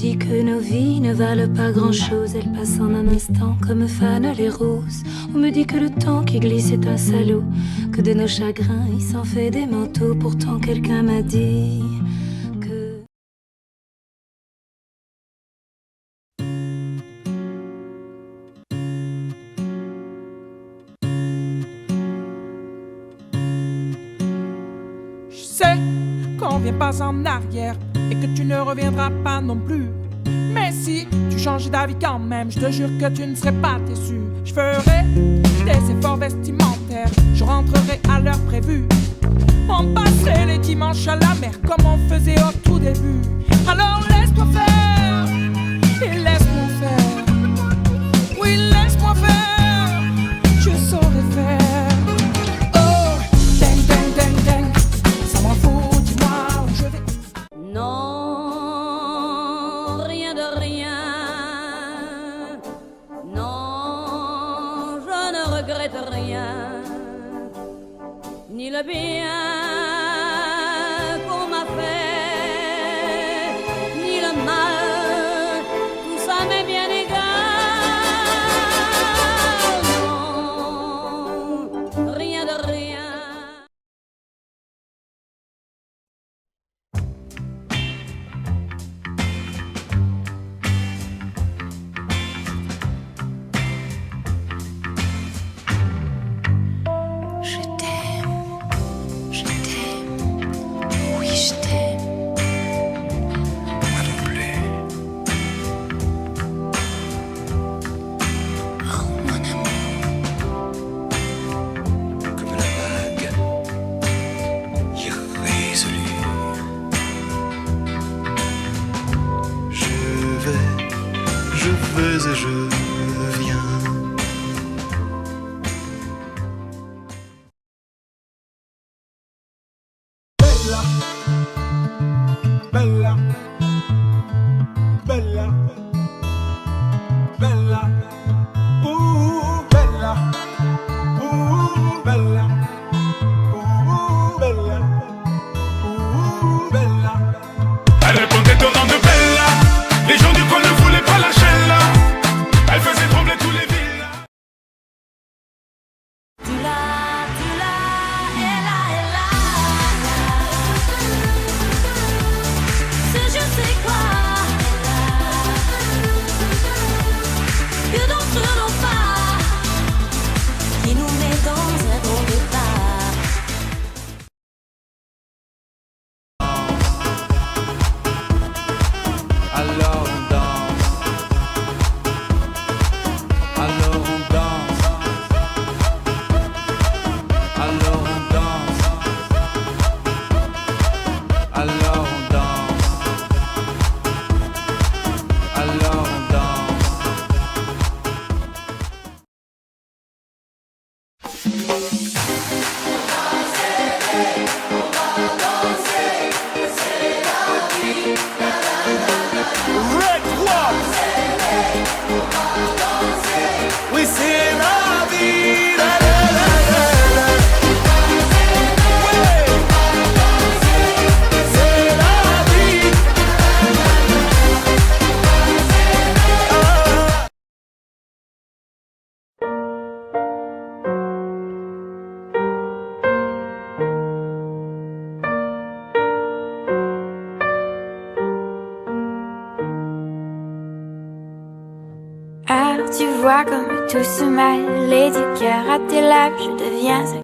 dit que nos vies ne valent pas grand-chose, elles passent en un instant comme fanent les roses. On me dit que le temps qui glisse est un salaud, que de nos chagrins il s'en fait des manteaux. Pourtant quelqu'un m'a dit que... Je sais qu'on vient pas en arrière et que tu ne reviendras pas non plus. Mais si tu changes d'avis quand même, je te jure que tu ne serais pas déçu. Je ferai des efforts vestimentaires, je rentrerai à l'heure prévue. On passerait les dimanches à la mer comme on faisait au tout début. Alors laisse-moi faire, et laisse-moi faire. Oui, laisse-moi faire, je saurai faire. Oh, ding, ding, ding, ding, ça m'en fout, dis-moi où je vais. Non, rien de rien. Non, je ne regrette rien. Ni le bien qu'on m'a fait, ni le mal, tout ça m'est bien égal. Non, rien de rien. Je t'aime, oui je t'aime. Moi non plus. Oh mon amour, Comme la vague irrésolue. Je vais et je viens. Bella, bella, bella, bella, bella, bella, bella. Elle répondait au nom de Bella. Les gens du coin ne voulaient pas lâcher là. Elle faisait trembler tous les villas. Tu l'as, elle a. C'est je sais quoi que d'entre nos pas qui nous met dans un bon départ. Alors on danse, alors on danse, alors on danse, alors on danse, alors on danse. Red One. Oui, c'est la vie. La, la, la, la, la. Ouais. C'est la vie. Alors tu vois comme tout se mêle, les deux cœurs à tes lèvres, je deviens